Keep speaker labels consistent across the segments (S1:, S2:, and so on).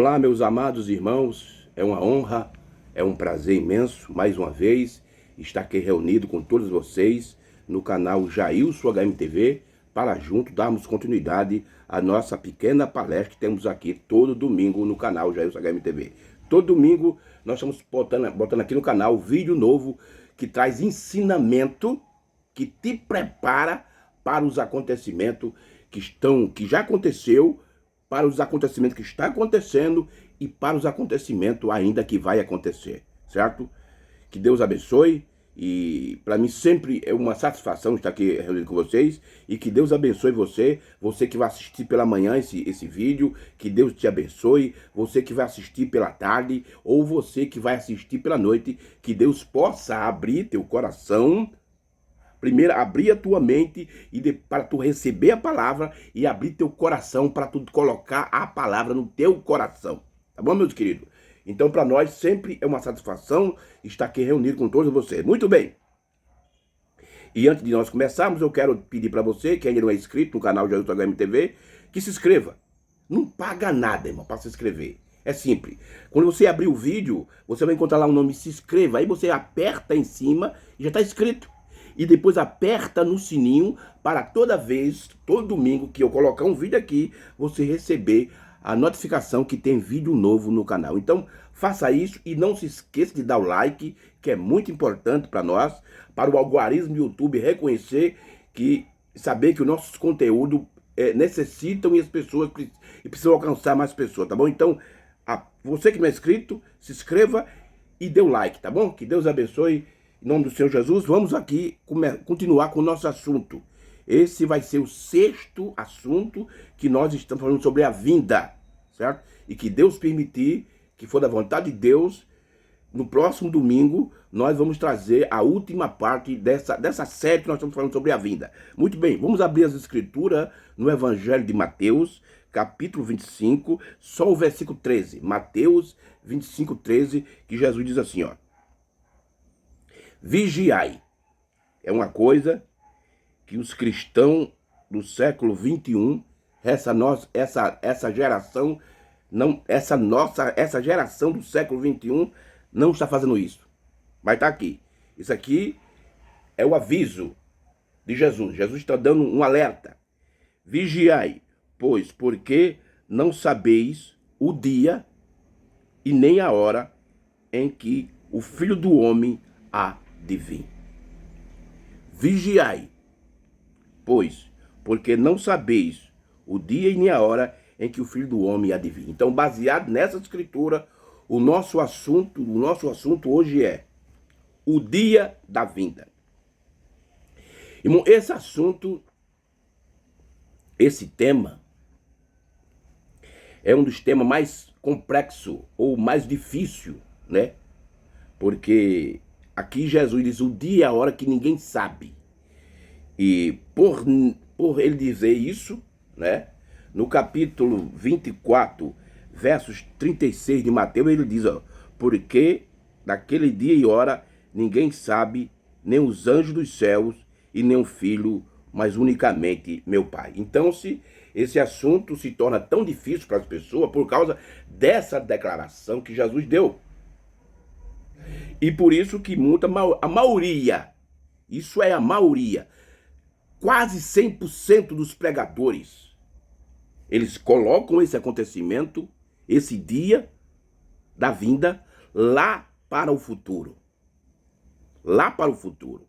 S1: Olá, meus amados irmãos, é uma honra, é um prazer imenso, mais uma vez, estar aqui reunido com todos vocês no canal Jailson HMTV, para junto darmos continuidade à nossa pequena palestra que temos aqui todo domingo no canal Jailson HMTV. Todo domingo nós estamos botando aqui no canal vídeo novo que traz ensinamento, que te prepara para os acontecimentos que já aconteceu, para os acontecimentos que está acontecendo e para os acontecimentos ainda que vai acontecer, certo? Que Deus abençoe, e para mim sempre é uma satisfação estar aqui reunido com vocês, e que Deus abençoe você que vai assistir pela manhã esse vídeo, que Deus te abençoe, você que vai assistir pela tarde, ou você que vai assistir pela noite, que Deus possa abrir teu coração. Primeiro, abrir a tua mente para tu receber a palavra, e abrir teu coração para tu colocar a palavra no teu coração. Tá bom, meus queridos? Então, para nós, sempre é uma satisfação estar aqui reunido com todos vocês. Muito bem. E antes de nós começarmos, eu quero pedir para você, que ainda não é inscrito no canal Jailson HMTV, que se inscreva. Não paga nada, irmão, para se inscrever. É simples. Quando você abrir o vídeo, você vai encontrar lá o nome "se inscreva". Aí você aperta em cima e já está inscrito. E depois aperta no sininho para toda vez, todo domingo que eu colocar um vídeo aqui, você receber a notificação que tem vídeo novo no canal. Então, faça isso e não se esqueça de dar o like, que é muito importante para nós, para o algoritmo do YouTube reconhecer saber que os nossos conteúdos necessitam, e as pessoas precisam alcançar mais pessoas, tá bom? Então, você que não é inscrito, se inscreva e dê o like, tá bom? Que Deus abençoe. Em nome do Senhor Jesus, vamos aqui continuar com o nosso assunto. Esse vai ser o 6º assunto que nós estamos falando sobre a vinda, certo? E que Deus permitir, que for da vontade de Deus, no próximo domingo, nós vamos trazer a última parte dessa série que nós estamos falando sobre a vinda. Muito bem, vamos abrir as escrituras no Evangelho de Mateus, capítulo 25, só o versículo 13. Mateus 25, 13, que Jesus diz assim, ó. Vigiai. É uma coisa que os cristãos do século 21, essa geração, essa geração do século 21 não está fazendo isso. Mas está aqui. Isso aqui é o aviso de Jesus. Jesus está dando um alerta. Vigiai, pois, porque não sabeis o dia e nem a hora em que o Filho do Homem há de vir. Vigiai, pois, porque não sabeis o dia e nem a hora em que o Filho do Homem há de vir. Então, baseado nessa escritura, o nosso assunto hoje é o dia da vinda. Irmão, esse assunto, esse tema, é um dos temas mais complexos ou mais difícil, né? Porque aqui Jesus diz o dia e a hora que ninguém sabe. E por ele dizer isso, né? No capítulo 24, versos 36 de Mateus, ele diz, ó, porque naquele dia e hora ninguém sabe, nem os anjos dos céus e nem o Filho, mas unicamente meu Pai. Então, esse assunto se torna tão difícil para as pessoas por causa dessa declaração que Jesus deu. E por isso que a maioria, isso é a maioria, quase 100% dos pregadores, eles colocam esse acontecimento, esse dia da vinda, lá para o futuro. Lá para o futuro.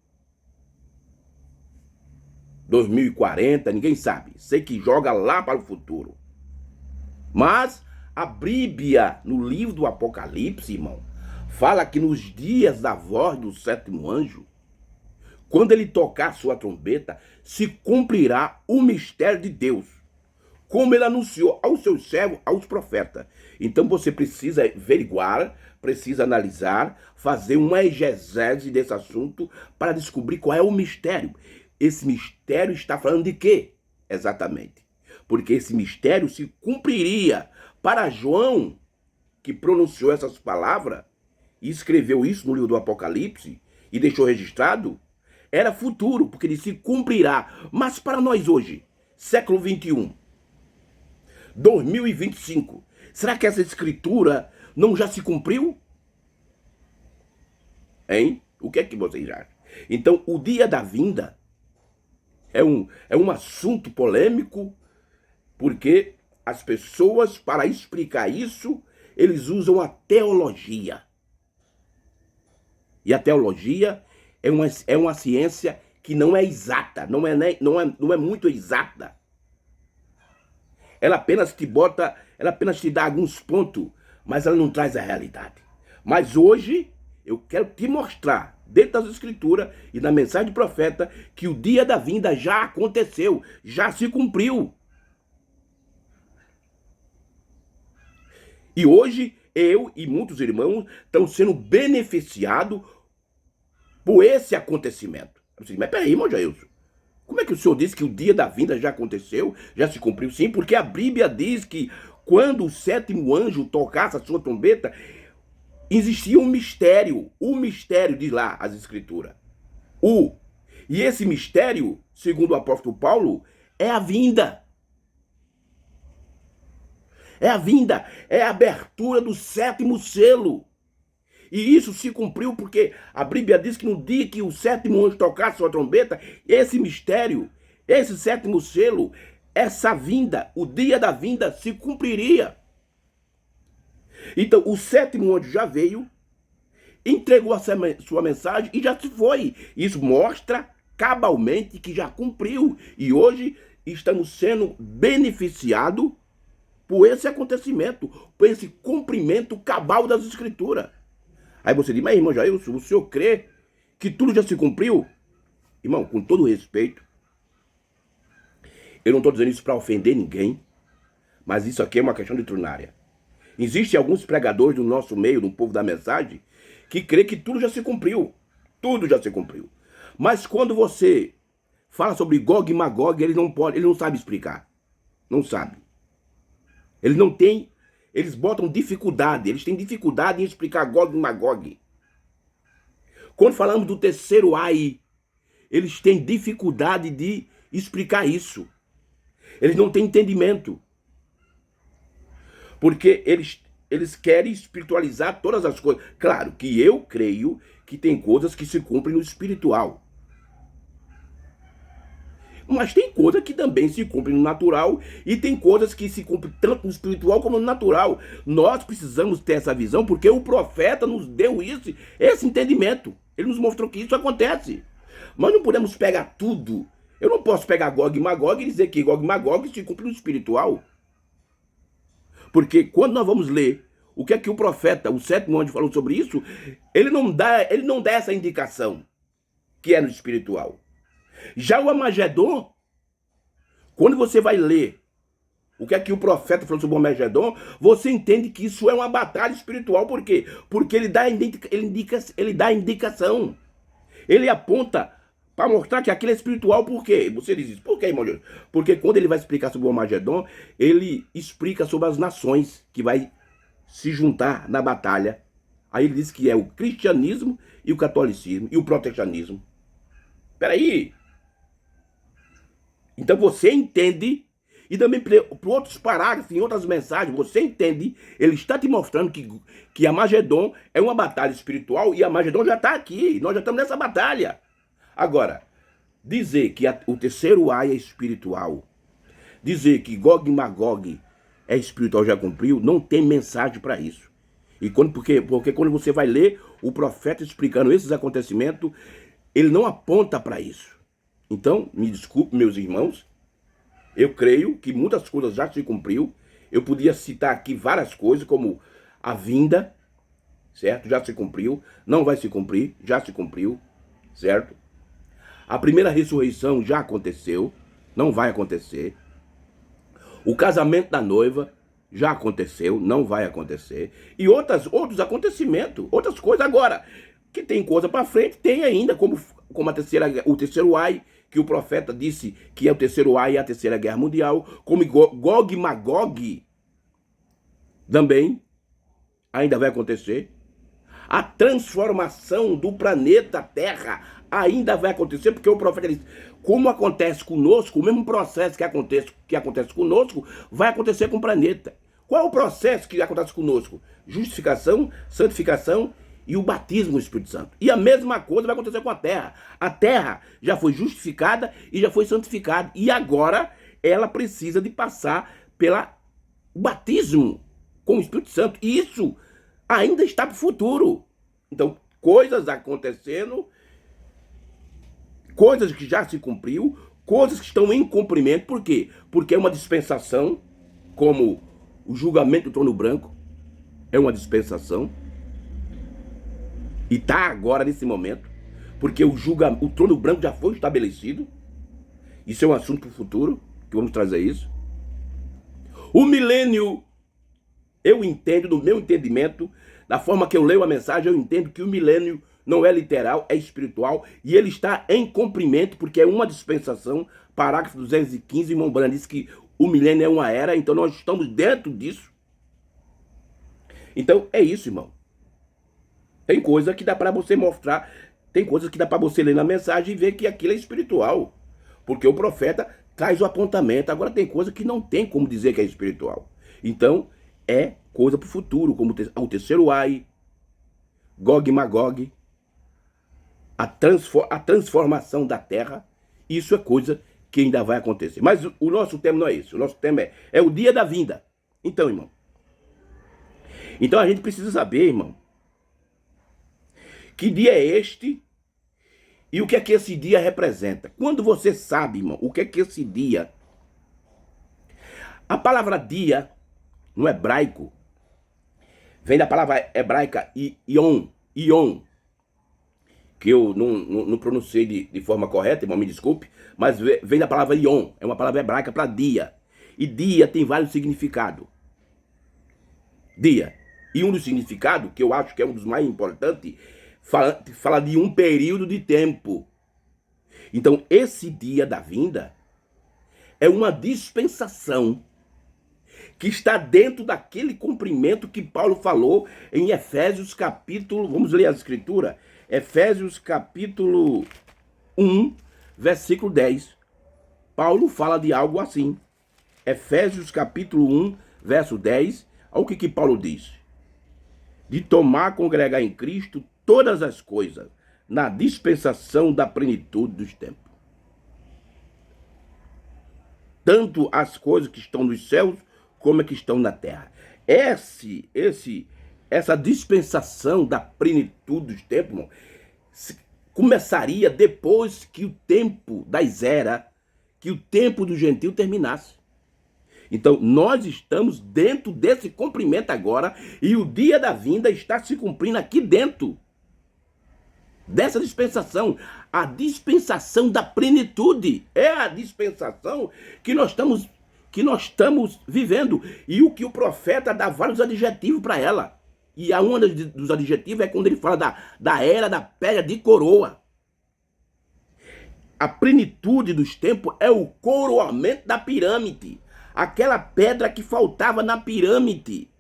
S1: 2040, ninguém sabe. Sei que joga lá para o futuro. Mas a Bíblia, no livro do Apocalipse, irmão, fala que nos dias da voz do 7º anjo, quando ele tocar sua trombeta, se cumprirá o mistério de Deus, como ele anunciou aos seus servos, aos profetas. Então você precisa averiguar, precisa analisar, fazer uma exegese desse assunto para descobrir qual é o mistério. Esse mistério está falando de quê? Exatamente. Porque esse mistério se cumpriria para João, que pronunciou essas palavras, e escreveu isso no livro do Apocalipse, e deixou registrado, era futuro, porque ele se cumprirá. Mas para nós hoje, século 21, 2025, Será que essa escritura não já se cumpriu? Hein? O que é que vocês acham? Então, o dia da vinda é um assunto polêmico, porque as pessoas, para explicar isso, eles usam a teologia. E a teologia é uma ciência que não é exata, não é muito exata. Ela apenas te dá alguns pontos, mas ela não traz a realidade. Mas hoje eu quero te mostrar, dentro das escrituras e na mensagem do profeta, que o dia da vinda já aconteceu, já se cumpriu. E hoje eu e muitos irmãos estão sendo beneficiados por esse acontecimento. Eu disse, mas peraí, irmão Jailson, como é que o senhor disse que o dia da vinda já aconteceu, já se cumpriu? Sim, porque a Bíblia diz que quando o sétimo anjo tocasse a sua trombeta, existia um mistério. O mistério, diz lá as escrituras. E esse mistério, segundo o apóstolo Paulo, é a vinda. É a vinda, é a abertura do sétimo selo. E isso se cumpriu porque a Bíblia diz que no dia que o sétimo anjo tocasse sua trombeta, esse mistério, esse sétimo selo, essa vinda, o dia da vinda se cumpriria. Então, o sétimo anjo já veio, entregou a sua mensagem e já se foi. Isso mostra cabalmente que já cumpriu. E hoje estamos sendo beneficiados por esse acontecimento, por esse cumprimento cabal das escrituras. Aí você diz, mas irmão Jailson, o senhor crê que tudo já se cumpriu? Irmão, com todo respeito, eu não estou dizendo isso para ofender ninguém, mas isso aqui é uma questão doutrinária. Existem alguns pregadores do nosso meio, do povo da mensagem, que crê que tudo já se cumpriu. Tudo já se cumpriu. Mas quando você fala sobre Gog e Magog, ele não sabe explicar. Não sabe. Eles botam dificuldade, eles têm dificuldade em explicar Gog e Magog. Quando falamos do terceiro ai, eles têm dificuldade de explicar isso. Eles não têm entendimento. Porque eles querem espiritualizar todas as coisas. Claro que eu creio que tem coisas que se cumprem no espiritual. Mas tem coisas que também se cumprem no natural e tem coisas que se cumprem tanto no espiritual como no natural. Nós precisamos ter essa visão porque o profeta nos deu esse entendimento. Ele nos mostrou que isso acontece. Mas não podemos pegar tudo. Eu não posso pegar Gog e Magog e dizer que Gog e Magog se cumpre no espiritual. Porque quando nós vamos ler o que é que o profeta, o sétimo anjo, falou sobre isso, ele não dá essa indicação que é no espiritual. Já o Armagedon, quando você vai ler o que é que o profeta falou sobre o Armagedon, você entende que isso é uma batalha espiritual. Por quê? Porque ele dá indicação. Ele aponta para mostrar que aquilo é espiritual. Por quê? Você diz isso. Por quê, irmão? Porque quando ele vai explicar sobre o Armagedon, ele explica sobre as nações que vai se juntar na batalha. Aí ele diz que é o cristianismo e o catolicismo e o protestantismo. Peraí. Então você entende, e também por outros parágrafos, em outras mensagens, você entende, ele está te mostrando que Armagedon é uma batalha espiritual e Armagedon já está aqui, nós já estamos nessa batalha. Agora, dizer que o terceiro ai é espiritual, dizer que Gog e Magog é espiritual já cumpriu, não tem mensagem para isso. E porque quando você vai ler o profeta explicando esses acontecimentos, ele não aponta para isso. Então, me desculpe, meus irmãos, eu creio que muitas coisas já se cumpriu. Eu podia citar aqui várias coisas, como a vinda, certo? Já se cumpriu. Não vai se cumprir, já se cumpriu, certo? A primeira ressurreição já aconteceu, não vai acontecer. O casamento da noiva já aconteceu, não vai acontecer. E outros acontecimentos, outras coisas agora. Que tem coisa para frente, tem ainda, como o terceiro ai, que o profeta disse que é o terceiro ai e a terceira guerra mundial, como Gog e Magog também ainda vai acontecer. A transformação do planeta Terra ainda vai acontecer, porque o profeta disse, como acontece conosco, o mesmo processo que acontece conosco, vai acontecer com o planeta. Qual é o processo que acontece conosco? Justificação, santificação e o batismo do Espírito Santo. E a mesma coisa vai acontecer com a terra. A terra já foi justificada e já foi santificada. E agora ela precisa de passar pelo batismo com o Espírito Santo. E isso ainda está para o futuro. Então, coisas acontecendo, coisas que já se cumpriu, coisas que estão em cumprimento. Por quê? Porque é uma dispensação, como o julgamento do trono branco é uma dispensação. E está agora nesse momento, porque o trono branco já foi estabelecido. Isso é um assunto para o futuro, que vamos trazer isso. O milênio, eu entendo, no meu entendimento, da forma que eu leio a mensagem, eu entendo que o milênio não é literal, é espiritual, e ele está em cumprimento, porque é uma dispensação. Parágrafo 215, irmão Branham diz que o milênio é uma era, então nós estamos dentro disso. Então é isso, irmão. Tem coisa que dá para você mostrar, tem coisas que dá para você ler na mensagem e ver que aquilo é espiritual. Porque o profeta traz o apontamento. Agora tem coisa que não tem como dizer que é espiritual. Então é coisa para o futuro, como o terceiro ai, Gog e Magog, a transformação da terra. Isso é coisa que ainda vai acontecer. Mas o nosso tema não é isso. O nosso tema é o dia da vinda. Então, irmão. Então a gente precisa saber, irmão, que dia é este e o que é que esse dia representa. Quando você sabe, irmão, o que é que esse dia... A palavra dia, no hebraico, vem da palavra hebraica ion, que eu não pronunciei de forma correta, irmão, me desculpe, mas vem da palavra ion, é uma palavra hebraica para dia. E dia tem vários significados. Dia. E um dos significados, que eu acho que é um dos mais importantes, fala de um período de tempo. Então, esse dia da vinda é uma dispensação que está dentro daquele cumprimento que Paulo falou em Efésios capítulo... Vamos ler a escritura? Efésios capítulo 1, versículo 10. Paulo fala de algo assim. Efésios capítulo 1, verso 10. Olha o que Paulo diz. De tomar, congregar em Cristo todas as coisas, na dispensação da plenitude dos tempos. Tanto as coisas que estão nos céus, como as que estão na terra. Essa dispensação da plenitude dos tempos, irmão, começaria depois que o tempo das eras, que o tempo do gentio terminasse. Então, nós estamos dentro desse cumprimento agora, e o dia da vinda está se cumprindo aqui dentro dessa dispensação. A dispensação da plenitude é a dispensação que nós estamos vivendo. E o que o profeta dá vários adjetivos para ela. E a um dos adjetivos é quando ele fala da era da pedra de coroa. A plenitude dos tempos é o coroamento da pirâmide. Aquela pedra que faltava na pirâmide.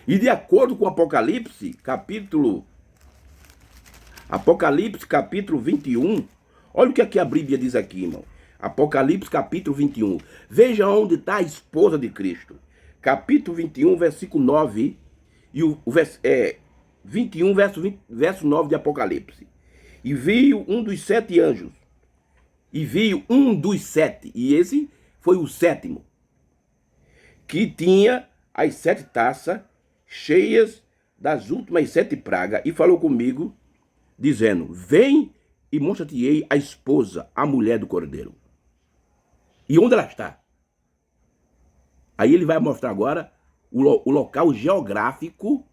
S1: E de acordo com Apocalipse, capítulo 21, olha o que a Bíblia diz aqui, irmão. Apocalipse, capítulo 21. Veja onde está a esposa de Cristo. Capítulo 21, versículo 9. E 21, verso 9 de Apocalipse. E veio um dos sete anjos. E esse foi o sétimo, que tinha as 7 taças cheias das últimas 7 pragas, e falou comigo, dizendo: vem e mostra-te-ei a esposa, a mulher do Cordeiro. E onde ela está? Aí ele vai mostrar agora o local geográfico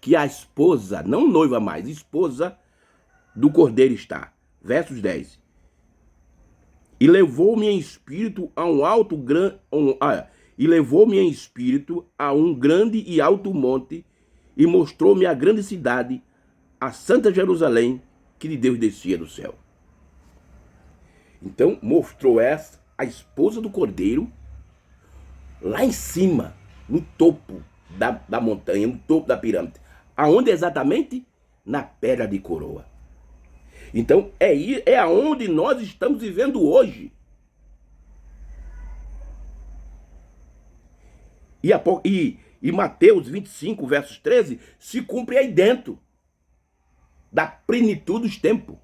S1: que a esposa, não noiva mais, esposa do Cordeiro está. Versos 10. E levou-me em espírito a um grande e alto monte, e mostrou-me a grande cidade, a Santa Jerusalém, que de Deus descia do céu. Então mostrou a esposa do Cordeiro, lá em cima, no topo da montanha, no topo da pirâmide. Aonde exatamente? Na pedra de coroa. Então é aonde nós estamos vivendo hoje. E Mateus 25, versos 13, se cumpre aí dentro da plenitude dos tempos.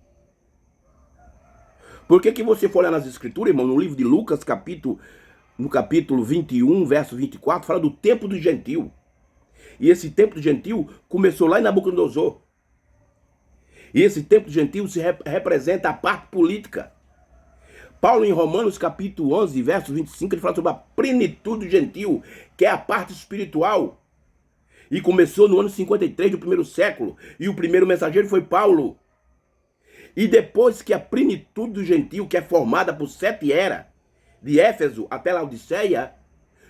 S1: Por que você for olhar nas escrituras, irmão, no livro de Lucas, no capítulo 21, verso 24, fala do tempo do gentil. E esse tempo do gentil começou lá em Nabucodonosor. E esse tempo do gentil representa a parte política. Paulo, em Romanos, capítulo 11, verso 25, ele fala sobre a plenitude do gentil, que é a parte espiritual. E começou no ano 53 do primeiro século. E o primeiro mensageiro foi Paulo. E depois que a plenitude do gentil, que é formada por 7 eras, de Éfeso até Laodiceia,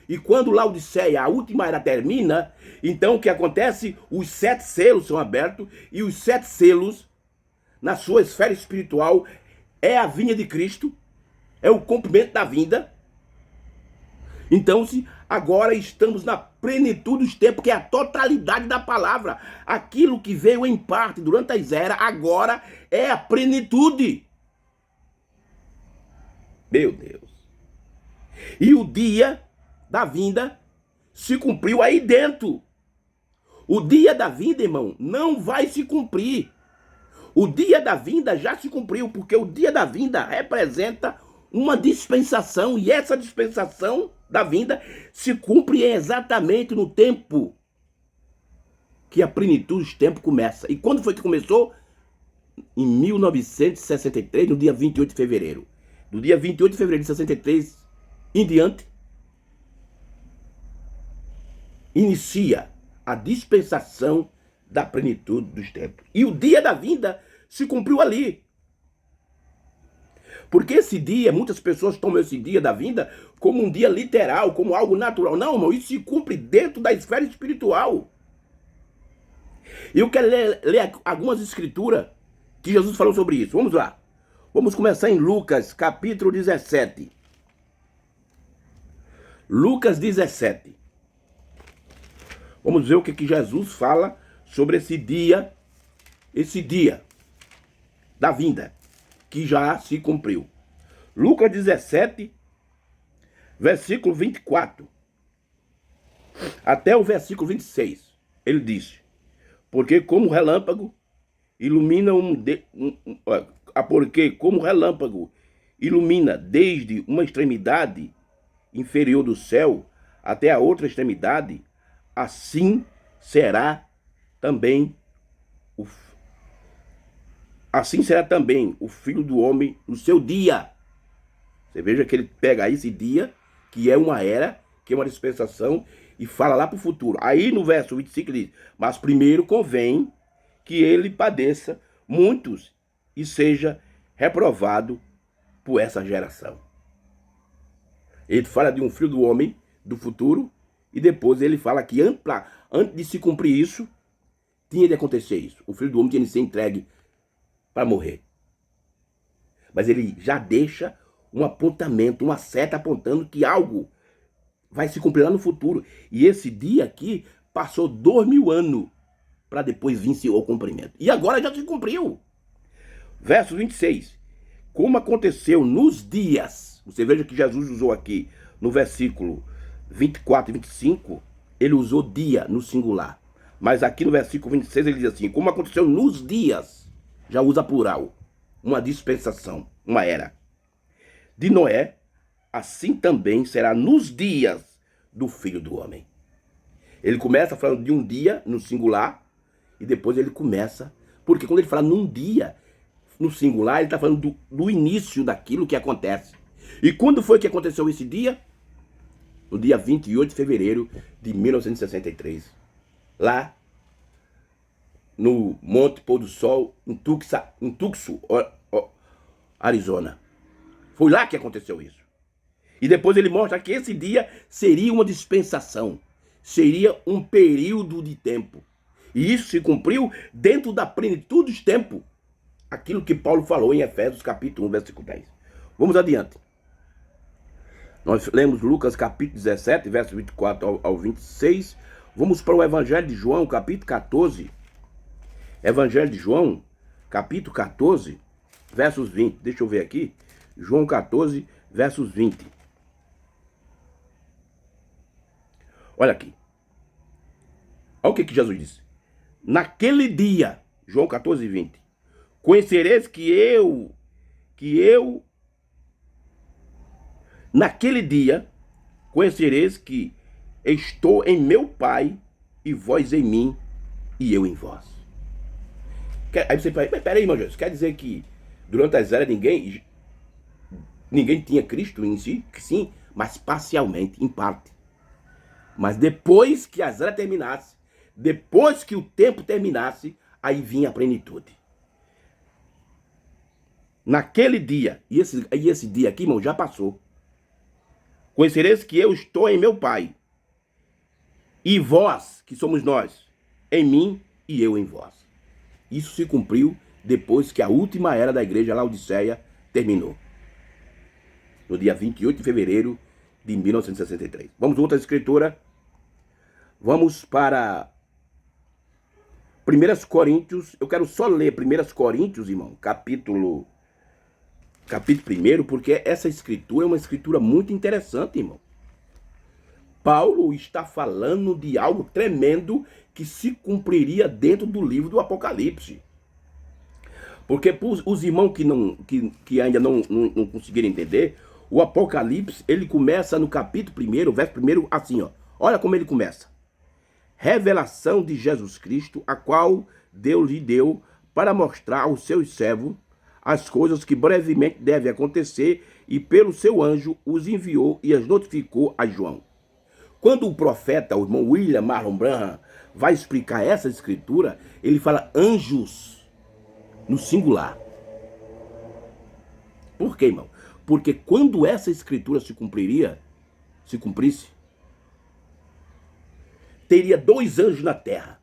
S1: e quando Laodiceia, a última era, termina, então o que acontece? Os 7 selos são abertos, e os 7 selos, na sua esfera espiritual, é a vinha de Cristo, é o cumprimento da vinda. Então, agora estamos na plenitude dos tempos, que é a totalidade da palavra. Aquilo que veio em parte durante as eras, agora é a plenitude. Meu Deus. E o dia da vinda se cumpriu aí dentro. O dia da vinda, irmão, não vai se cumprir. O dia da vinda já se cumpriu, porque o dia da vinda representa uma dispensação, e essa dispensação da vinda se cumpre exatamente no tempo que a plenitude dos tempos começa. E quando foi que começou? Em 1963, no dia 28 de fevereiro. Do dia 28 de fevereiro de 63 em diante, inicia a dispensação da plenitude dos tempos. E o dia da vinda se cumpriu ali. Porque esse dia, muitas pessoas tomam esse dia da vinda como um dia literal, como algo natural. Não, irmão, isso se cumpre dentro da esfera espiritual. Eu quero ler algumas escrituras que Jesus falou sobre isso. Vamos lá. Vamos começar em Lucas, capítulo 17. Lucas 17. Vamos ver o que Jesus fala sobre esse dia da vinda, que já se cumpriu. Lucas 17, versículo 24, até o versículo 26, ele diz: porque como relâmpago ilumina desde uma extremidade inferior do céu até a outra extremidade, assim será também o Filho do Homem no seu dia. Você veja que ele pega esse dia, que é uma era, que é uma dispensação, e fala lá para o futuro. Aí no verso 25 ele diz: mas primeiro convém que ele padeça muitos e seja reprovado por essa geração. Ele fala de um Filho do Homem do futuro, e depois ele fala que antes de se cumprir isso, tinha de acontecer isso. O Filho do Homem tinha de ser entregue para morrer. Mas ele já deixa um apontamento, uma seta apontando que algo vai se cumprir lá no futuro. E esse dia aqui passou 2000 anos para depois vir o cumprimento. E agora já se cumpriu. Verso 26. Como aconteceu nos dias, você veja que Jesus usou aqui no versículo 24 e 25, ele usou dia no singular. Mas aqui no versículo 26 ele diz assim: como aconteceu nos dias, já usa plural, uma dispensação, uma era de Noé, assim também será nos dias do Filho do Homem. Ele começa falando de um dia no singular, e depois ele começa, porque quando ele fala num dia no singular, ele está falando do início daquilo que acontece. E quando foi que aconteceu esse dia? No dia 28 de fevereiro de 1963, lá no Monte Pôr do Sol, em Tucson, Arizona. Foi lá que aconteceu isso. E depois ele mostra que esse dia seria uma dispensação, seria um período de tempo. E isso se cumpriu dentro da plenitude dos tempos. Aquilo que Paulo falou em Efésios capítulo 1, versículo 10. Vamos adiante. Nós lemos Lucas capítulo 17, verso 24 ao 26. Vamos para o Evangelho de João, capítulo 14. Evangelho de João, capítulo 14, versos 20. Deixa eu ver aqui. João 14, versos 20. Olha aqui. Olha o que Jesus disse. Naquele dia, João 14, 20, conhecereis naquele dia, conhecereis que estou em meu Pai, e vós em mim, e eu em vós. Aí você fala, mas peraí, irmão Jesus, quer dizer que durante as eras ninguém tinha Cristo em si? Sim, mas parcialmente, em parte. Mas depois que as eras terminassem, depois que o tempo terminasse, aí vinha a plenitude. Naquele dia, e esse dia aqui, irmão, já passou. Conhecereis que eu estou em meu Pai, e vós, que somos nós, em mim e eu em vós. Isso se cumpriu depois que a última era da igreja Laodiceia terminou. No dia 28 de fevereiro de 1963. Vamos a outra escritura. Vamos para 1 Coríntios. Eu quero só ler 1 Coríntios, irmão, capítulo 1, porque essa escritura é uma escritura muito interessante, irmão. Paulo está falando de algo tremendo que se cumpriria dentro do livro do Apocalipse. Porque os irmãos que ainda não conseguiram entender, o Apocalipse, ele começa no capítulo 1, verso 1, assim, ó. Olha como ele começa. Revelação de Jesus Cristo, a qual Deus lhe deu para mostrar aos seus servos as coisas que brevemente devem acontecer, e pelo seu anjo os enviou e as notificou a João. Quando o profeta, o irmão William Marlon Branham, vai explicar essa escritura, ele fala anjos no singular. Por quê, irmão? Porque quando essa escritura se cumprisse, teria dois anjos na terra.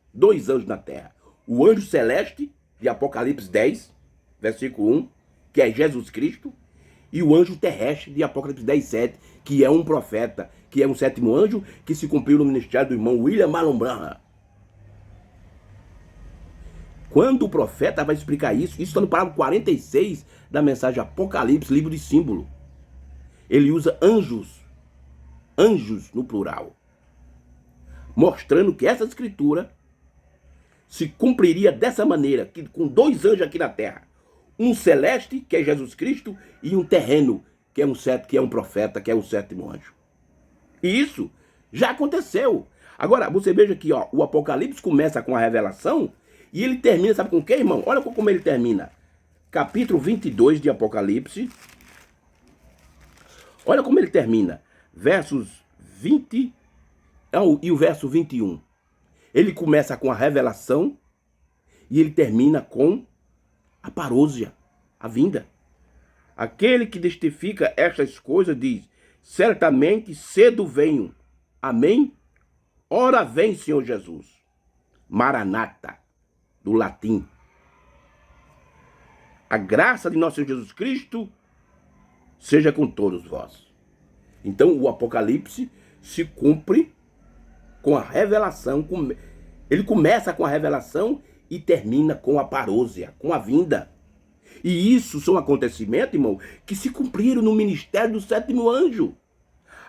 S1: O anjo celeste, de Apocalipse 10, versículo 1, que é Jesus Cristo, e o anjo terrestre, de Apocalipse 10, 7, que é um profeta, que é um sétimo anjo, que se cumpriu no ministério do irmão William Marlon Branham. Quando o profeta vai explicar isso está no parágrafo 46 da mensagem Apocalipse, livro de símbolo. Ele usa anjos no plural, mostrando que essa escritura se cumpriria dessa maneira, que com dois anjos aqui na terra, um celeste, que é Jesus Cristo, e um terreno, que é um profeta, que é o sétimo anjo. E isso já aconteceu. Agora, você veja aqui, ó, o Apocalipse começa com a revelação e ele termina, sabe com o que, irmão? Olha como ele termina. Capítulo 22 de Apocalipse. Olha como ele termina. Versos 20 e o verso 21. Ele começa com a revelação e ele termina com a parousia, a vinda. Aquele que testifica estas coisas diz: certamente cedo venho. Amém? Ora vem, Senhor Jesus. Maranata, do latim. A graça de nosso Senhor Jesus Cristo seja com todos vós. Então o Apocalipse se cumpre com a revelação. Ele começa com a revelação e termina com a parousia, com a vinda. E isso são acontecimentos, irmão, que se cumpriram no ministério do sétimo anjo.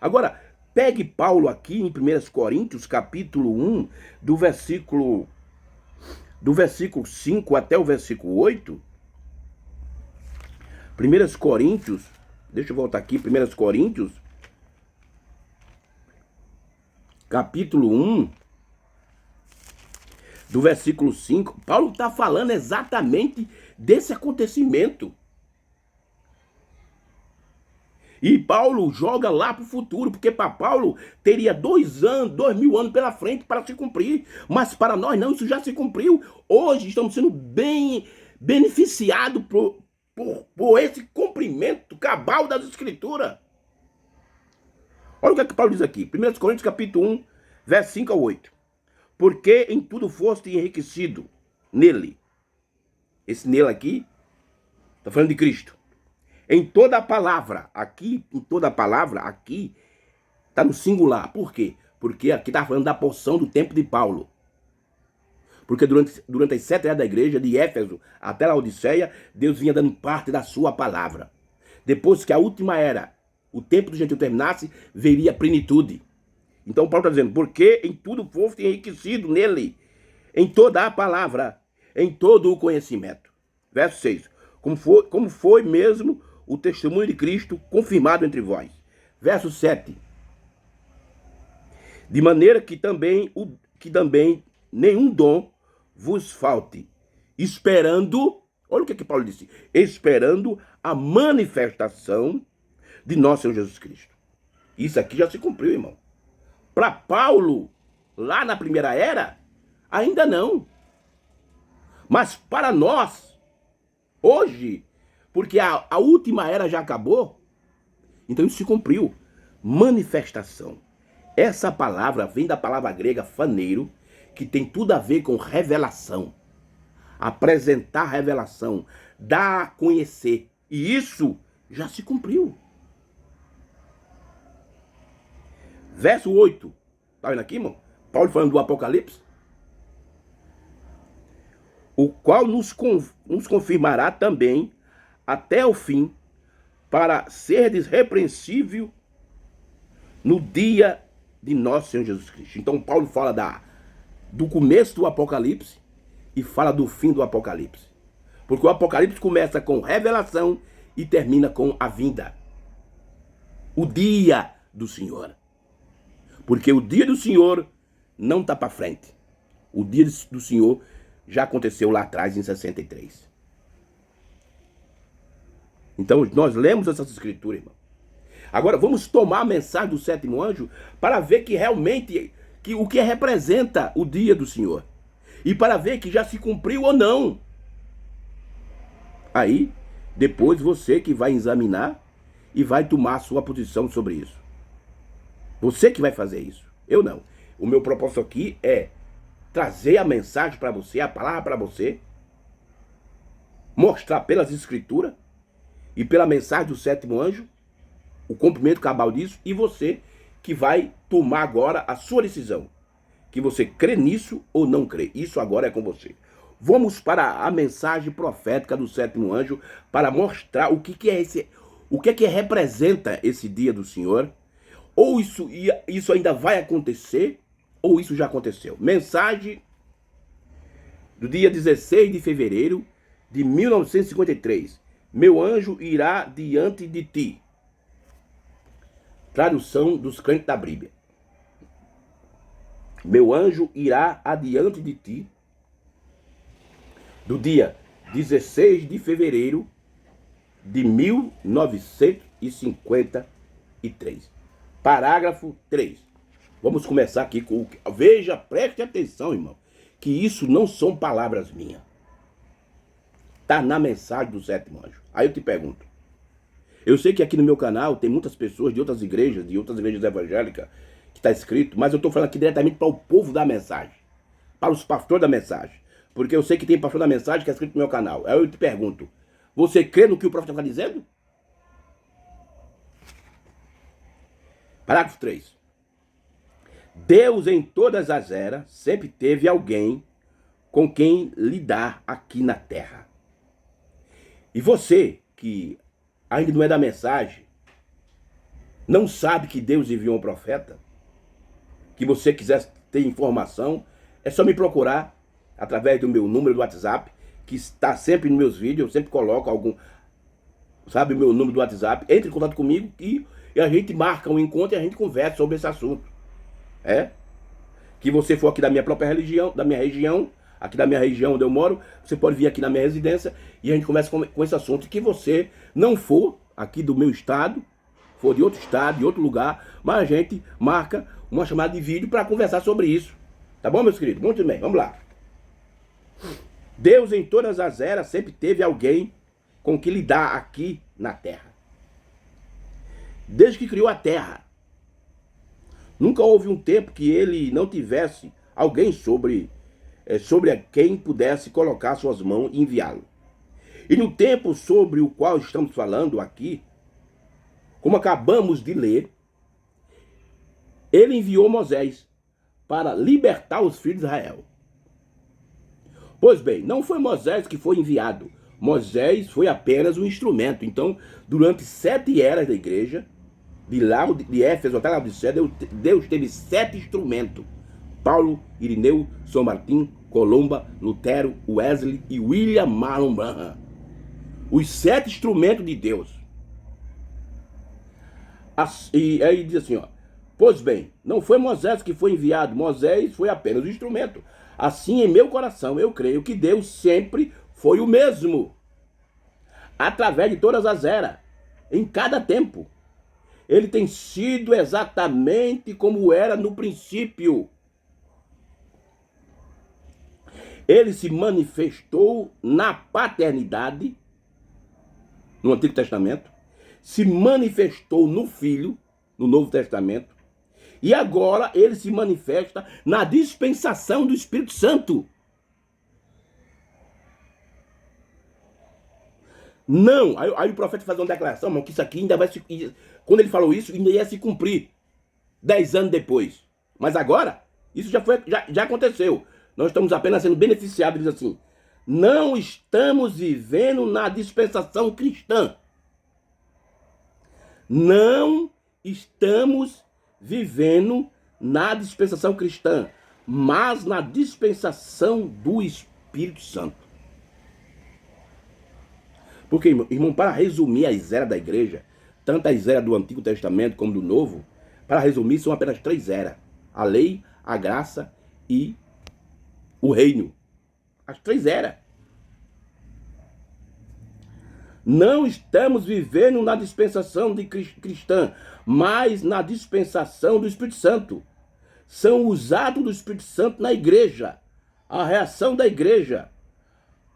S1: Agora, pegue Paulo aqui em 1 Coríntios, capítulo 1, do versículo 5 até o versículo 8. 1 Coríntios, deixa eu voltar aqui, 1 Coríntios, capítulo 1, do versículo 5, Paulo está falando exatamente desse acontecimento. E Paulo joga lá para o futuro, porque para Paulo teria 2.000 anos pela frente para se cumprir. Mas para nós não, isso já se cumpriu. Hoje estamos sendo bem beneficiados por esse cumprimento cabal das Escrituras. Olha o que é que Paulo diz aqui. 1 Coríntios capítulo 1, verso 5 a 8. Porque em tudo foste enriquecido nele. Esse nele aqui, está falando de Cristo. Em toda a palavra, aqui, está no singular. Por quê? Porque aqui está falando da porção do tempo de Paulo. Porque durante as 7 eras da igreja, de Éfeso até a Laodiceia, Deus vinha dando parte da sua palavra. Depois que a última era, o tempo do gentil terminasse, veria a plenitude. Então Paulo está dizendo, porque em tudo foste enriquecido nele, em toda a palavra, em todo o conhecimento. Verso 6. Como foi mesmo o testemunho de Cristo confirmado entre vós. Verso 7. De maneira que também nenhum dom vos falte, esperando, olha o que Paulo disse, esperando a manifestação de nosso Senhor Jesus Cristo. Isso aqui já se cumpriu, irmão. Para Paulo, lá na primeira era, ainda não. Mas para nós, hoje, porque a última era já acabou, então isso se cumpriu. Manifestação. Essa palavra vem da palavra grega faneiro, que tem tudo a ver com revelação. Apresentar revelação, dar a conhecer. E isso já se cumpriu. Verso 8. Tá vendo aqui, irmão? Paulo falando do Apocalipse. O qual nos confirmará também até o fim, para ser desrepreensível no dia de nosso Senhor Jesus Cristo. Então Paulo fala do começo do Apocalipse e fala do fim do Apocalipse. Porque o Apocalipse começa com revelação e termina com a vinda. O dia do Senhor. Porque o dia do Senhor não está para frente. O dia do Senhor já aconteceu lá atrás, em 63. Então, nós lemos essas escrituras, irmão. Agora, vamos tomar a mensagem do sétimo anjo para ver que realmente, o que representa o dia do Senhor. E para ver que já se cumpriu ou não. Aí, depois você que vai examinar e vai tomar a sua posição sobre isso. Você que vai fazer isso. Eu não. O meu propósito aqui é trazer a mensagem para você, a palavra para você, mostrar pelas escrituras e pela mensagem do sétimo anjo o cumprimento cabal disso, e você que vai tomar agora a sua decisão. Que você crê nisso ou não crê. Isso agora é com você. Vamos para a mensagem profética do sétimo anjo para mostrar o que é esse, o que representa esse dia do Senhor. Ou isso ainda vai acontecer, ou isso já aconteceu. Mensagem do dia 16 de fevereiro de 1953. Meu anjo irá diante de ti. Tradução dos crentes da Bíblia. Meu anjo irá adiante de ti. Do dia 16 de fevereiro de 1953. Parágrafo 3. Vamos começar aqui com o que... Veja, preste atenção, irmão, que isso não são palavras minhas. Está na mensagem do sétimo anjo. Aí eu te pergunto. Eu sei que aqui no meu canal tem muitas pessoas de outras igrejas evangélicas, que está escrito, mas eu estou falando aqui diretamente para o povo da mensagem. Para os pastores da mensagem. Porque eu sei que tem pastor da mensagem que é escrito no meu canal. Aí eu te pergunto. Você crê no que o profeta está dizendo? Parágrafo 3. Deus em todas as eras sempre teve alguém com quem lidar aqui na terra. E você que ainda não é da mensagem, não sabe que Deus enviou um profeta, que você quiser ter informação, é só me procurar através do meu número do WhatsApp, que está sempre nos meus vídeos, eu sempre coloco o meu número do WhatsApp, entre em contato comigo e a gente marca um encontro e a gente conversa sobre esse assunto. Que você for aqui da minha própria religião, da minha região, aqui da minha região onde eu moro, você pode vir aqui na minha residência e a gente conversa com esse assunto. E que você não for aqui do meu estado, for de outro estado, de outro lugar, mas a gente marca uma chamada de vídeo para conversar sobre isso. Tá bom, meus queridos? Muito bem, vamos lá. Deus em todas as eras sempre teve alguém com que lidar aqui na terra. Desde que criou a terra. Nunca houve um tempo que ele não tivesse alguém sobre quem pudesse colocar suas mãos e enviá-lo. E no tempo sobre o qual estamos falando aqui, como acabamos de ler, ele enviou Moisés para libertar os filhos de Israel. Pois bem, não foi Moisés que foi enviado. Moisés foi apenas um instrumento. Então, durante 7 eras da igreja, de Éfeso até Laodicea, Deus teve 7 instrumentos. Paulo, Irineu, São Martim, Colomba, Lutero, Wesley e William Marlon Branham. Os 7 instrumentos de Deus. E aí diz assim, ó. Pois bem, não foi Moisés que foi enviado, Moisés foi apenas o instrumento. Assim, em meu coração, eu creio que Deus sempre foi o mesmo. Através de todas as eras, em cada tempo. Ele tem sido exatamente como era no princípio. Ele se manifestou na paternidade, no Antigo Testamento, se manifestou no Filho, no Novo Testamento, e agora ele se manifesta na dispensação do Espírito Santo. Não, aí o profeta faz uma declaração, irmão, que isso aqui ainda vai se... Quando ele falou isso, ainda ia se cumprir 10 anos depois. Mas agora, isso já aconteceu. Nós estamos apenas sendo beneficiados, diz assim, não estamos vivendo na dispensação cristã. Não estamos vivendo na dispensação cristã, mas na dispensação do Espírito Santo. Porque, irmão, para resumir as eras da igreja, tanto as eras do Antigo Testamento como do Novo, para resumir, são apenas 3 eras. A lei, a graça e o reino. As 3 eras. Não estamos vivendo na dispensação cristã, mas na dispensação do Espírito Santo. São os atos do Espírito Santo na igreja, a reação da igreja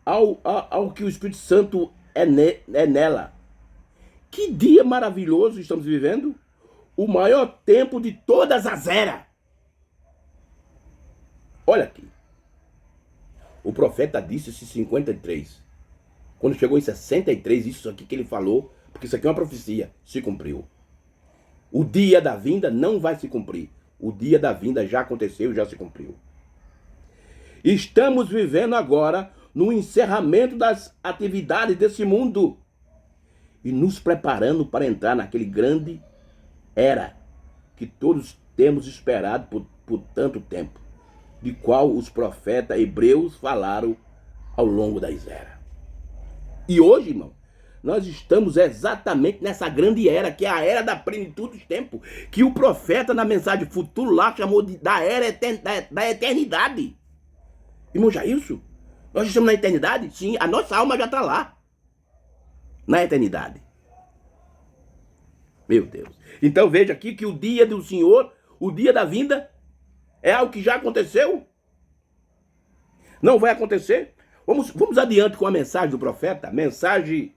S1: ao que o Espírito Santo é nela. Que dia maravilhoso estamos vivendo! O maior tempo de todas as eras. Olha aqui. O profeta disse esse 53. Quando chegou em 63, isso aqui que ele falou, porque isso aqui é uma profecia, se cumpriu. O dia da vinda não vai se cumprir. O dia da vinda já aconteceu, já se cumpriu. Estamos vivendo agora no encerramento das atividades desse mundo e nos preparando para entrar naquele grande era que todos temos esperado por tanto tempo, de qual os profetas hebreus falaram ao longo das eras. E hoje, irmão, nós estamos exatamente nessa grande era, que é a era da plenitude dos tempos, que o profeta na mensagem futuro lá chamou da era da eternidade. Irmão Jailson, nós estamos na eternidade? Sim, a nossa alma já está lá, na eternidade. Meu Deus. Então veja aqui que o dia do Senhor, o dia da vinda, é algo que já aconteceu. Não vai acontecer. Vamos adiante com a mensagem do profeta. Mensagem.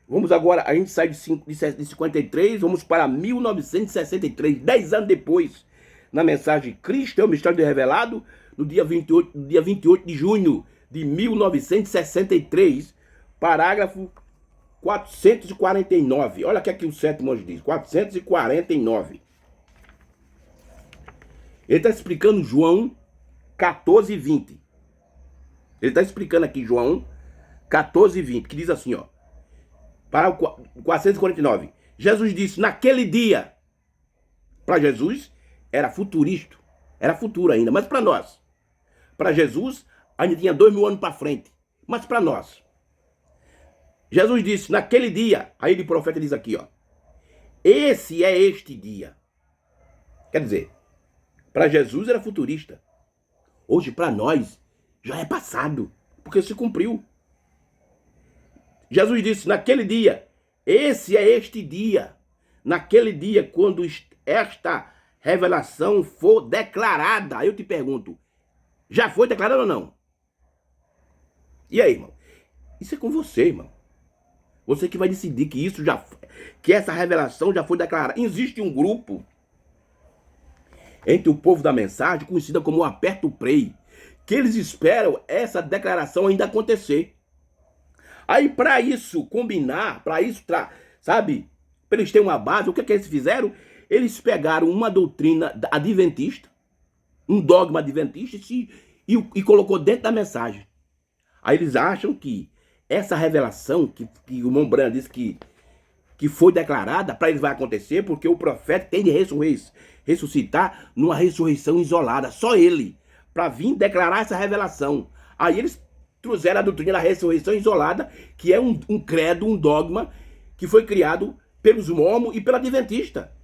S1: Vamos agora, a gente sai de 53, vamos para 1963, 10 anos depois, na mensagem Cristo é o mistério revelado, no dia 28 de junho de 1963, parágrafo 449. Olha o que aqui o sétimo anjo diz, 449. Ele está explicando João 14, 20. Ele está explicando aqui João 14, 20, que diz assim, ó. Para o 449. Jesus disse, naquele dia. Para Jesus, era futurista. Era futuro ainda, mas para nós. Para Jesus, ainda tinha 2000 anos para frente. Mas para nós. Jesus disse, naquele dia. Aí o profeta diz aqui, ó. Esse é este dia. Quer dizer, para Jesus era futurista. Hoje, para nós, já é passado. Porque se cumpriu. Jesus disse, naquele dia, esse é este dia. Naquele dia, quando esta revelação for declarada. Aí eu te pergunto, já foi declarada ou não? E aí, irmão? Isso é com você, irmão. Você que vai decidir que isso que essa revelação já foi declarada. Existe um grupo entre o povo da mensagem, conhecida como o Aperto Play, que eles esperam essa declaração ainda acontecer. Aí, para isso combinar, para isso, sabe, para eles terem uma base, o que eles fizeram? Eles pegaram uma doutrina adventista, um dogma adventista, e colocou dentro da mensagem. Aí eles acham que essa revelação, que o irmão Branham disse que que foi declarada para eles vai acontecer, porque o profeta tem de ressuscitar numa ressurreição isolada, só ele, para vir declarar essa revelação. Aí eles trouxeram a doutrina da ressurreição isolada, que é um credo, um dogma, que foi criado pelos mormons e pela adventista.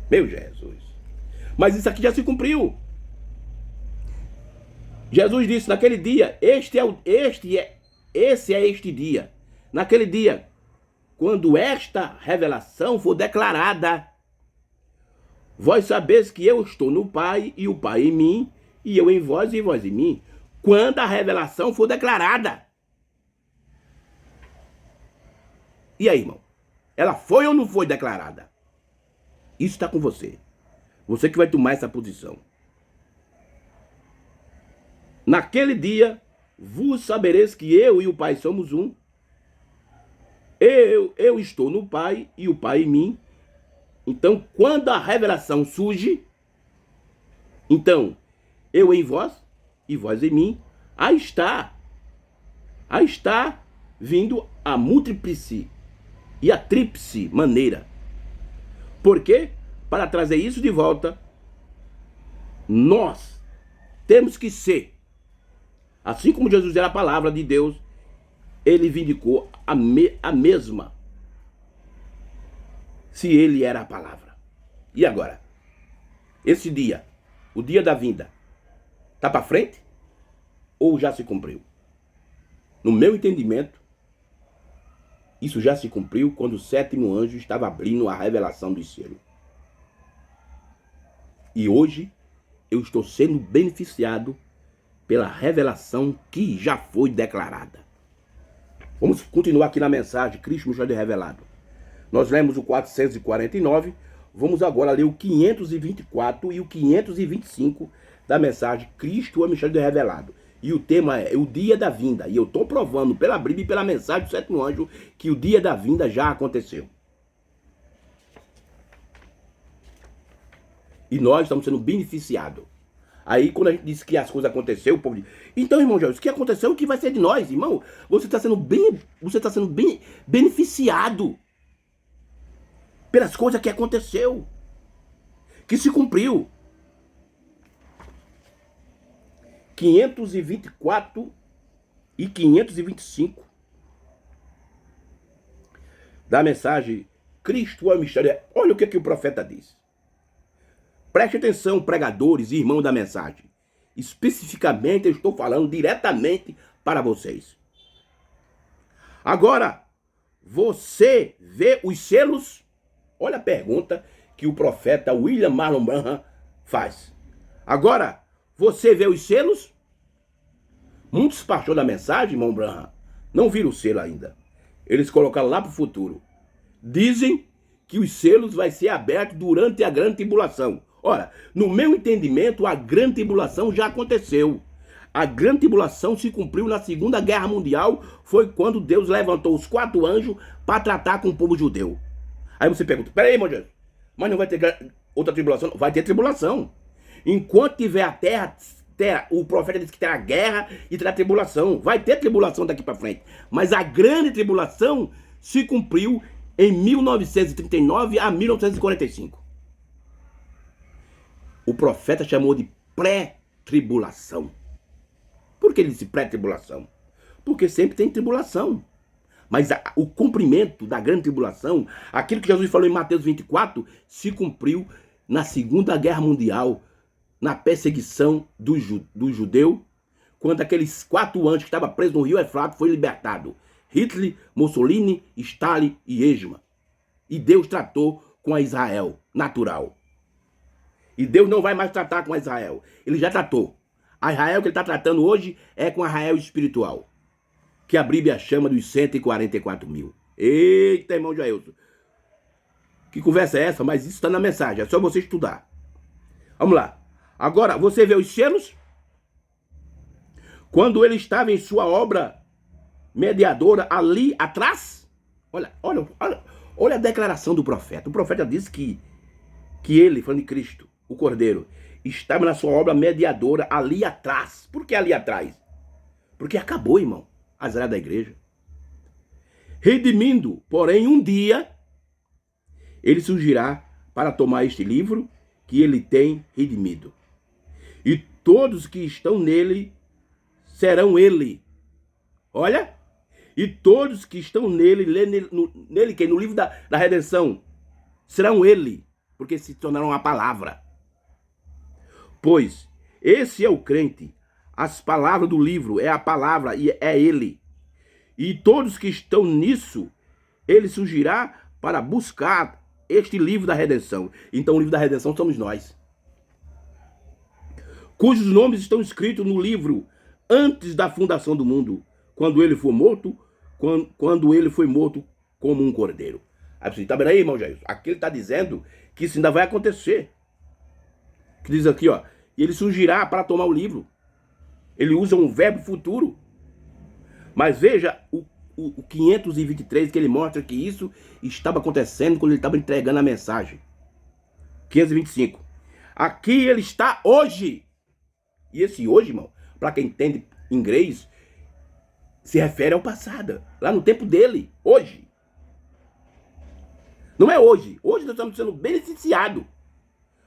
S1: Meu Jesus. Mas isso aqui já se cumpriu. Jesus disse naquele dia, esse é este dia. Naquele dia, quando esta revelação for declarada, vós sabeis que eu estou no Pai, e o Pai em mim, e eu em vós, e vós em mim. Quando a revelação for declarada. E aí, irmão? Ela foi ou não foi declarada? Isso está com você. Você que vai tomar essa posição. Naquele dia, vos sabereis que eu e o Pai somos um. Eu estou no Pai e o Pai em mim. Então, quando a revelação surge, então, eu em vós e vós em mim, aí está vindo a múltiplice e a tríplice maneira. Por quê? Para trazer isso de volta, nós temos que ser, assim como Jesus era a palavra de Deus, ele vindicou a mesma, se ele era a palavra. E agora? Esse dia, o dia da vinda, está para frente ou já se cumpriu? No meu entendimento, isso já se cumpriu quando o sétimo anjo estava abrindo a revelação dos selos. E hoje eu estou sendo beneficiado pela revelação que já foi declarada. Vamos continuar aqui na mensagem, Cristo nos foi revelado. Nós lemos o 449, vamos agora ler o 524 e o 525 da mensagem Cristo me foi revelado. E o tema é o dia da vinda. E eu estou provando pela Bíblia e pela mensagem do sétimo anjo que o dia da vinda já aconteceu. E nós estamos sendo beneficiados. Aí quando a gente diz que as coisas aconteceram, o povo diz, então, irmão Jesus, o que aconteceu, o que vai ser de nós, irmão? Você está sendo bem beneficiado pelas coisas que aconteceu, que se cumpriu. 524 e 525 da mensagem Cristo é o mistério. Olha o que o profeta diz. Preste atenção, pregadores e irmãos da mensagem. Especificamente eu estou falando diretamente para vocês. Agora, você vê os selos? Olha a pergunta que o profeta William Marlon Branham faz. Agora, você vê os selos? Muitos pastores da mensagem, irmão Branham, não viram o selo ainda. Eles colocaram lá para o futuro. Dizem que os selos vai ser abertos durante a grande tribulação. Ora, no meu entendimento, a grande tribulação já aconteceu. A grande tribulação se cumpriu na Segunda Guerra Mundial, foi quando Deus levantou os 4 anjos para tratar com o povo judeu. Aí você pergunta, peraí, irmão Jesus, mas não vai ter outra tribulação? Vai ter tribulação. Enquanto tiver a terra, o profeta disse que terá guerra e terá tribulação. Vai ter tribulação daqui para frente. Mas a grande tribulação se cumpriu em 1939 a 1945. O profeta chamou de pré-tribulação. Por que ele disse pré-tribulação? Porque sempre tem tribulação. Mas o cumprimento da grande tribulação, aquilo que Jesus falou em Mateus 24, se cumpriu na Segunda Guerra Mundial, na perseguição do judeu, quando aqueles 4 anjos que estavam presos no rio Eufrates foi libertado. Hitler, Mussolini, Stalin e Eichmann. E Deus tratou com a Israel natural. E Deus não vai mais tratar com a Israel. Ele já tratou. A Israel que ele está tratando hoje é com a Israel espiritual, que a Bíblia chama dos 144 mil. Eita, irmão Jailson. Que conversa é essa? Mas isso está na mensagem. É só você estudar. Vamos lá. Agora, você vê os selos? Quando ele estava em sua obra mediadora ali atrás? Olha a declaração do profeta. O profeta disse que ele, falando de Cristo, o Cordeiro, estava na sua obra mediadora ali atrás. Por que ali atrás? Porque acabou, irmão, as áreas da igreja. redimindo, porém um dia ele surgirá para tomar este livro que ele tem redimido. E todos que estão nele serão ele. Olha, e todos que estão nele, que no livro da redenção, serão ele, porque se tornarão a palavra. Pois esse é o crente, as palavras do livro é a palavra e é ele. E todos que estão nisso, ele surgirá para buscar este livro da redenção. Então o livro da redenção somos nós, cujos nomes estão escritos no livro antes da fundação do mundo, quando ele foi morto, quando ele foi morto como um cordeiro. Aí você está vendo aí, irmão Jair? Aqui ele está dizendo que isso ainda vai acontecer. Que diz aqui, ó, e ele surgirá para tomar o livro. Ele usa um verbo futuro. Mas veja o 523, que ele mostra que isso estava acontecendo quando ele estava entregando a mensagem. 525. Aqui ele está hoje. E esse hoje, irmão, para quem entende inglês, se refere ao passado, lá no tempo dele, hoje. Não é hoje. Hoje nós estamos sendo beneficiados.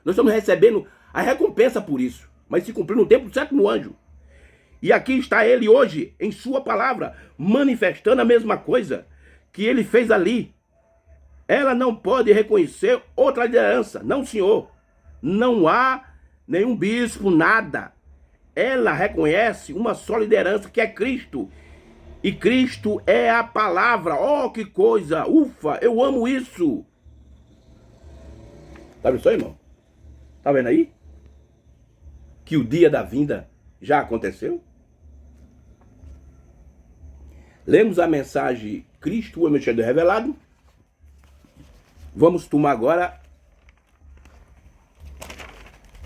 S1: Nós estamos recebendo a recompensa por isso. Mas se cumpriu no tempo do sétimo anjo. E aqui está ele hoje, em sua palavra, manifestando a mesma coisa que ele fez ali. Ela não pode reconhecer outra liderança. Não, senhor. Não há nenhum bispo, nada. Ela reconhece uma só liderança, que é Cristo. E Cristo é a palavra. Oh, que coisa! Ufa, eu amo isso! Tá vendo isso aí, irmão? Tá vendo aí? Que o dia da vinda já aconteceu? Lemos a mensagem Cristo, o Messias revelado. Vamos tomar agora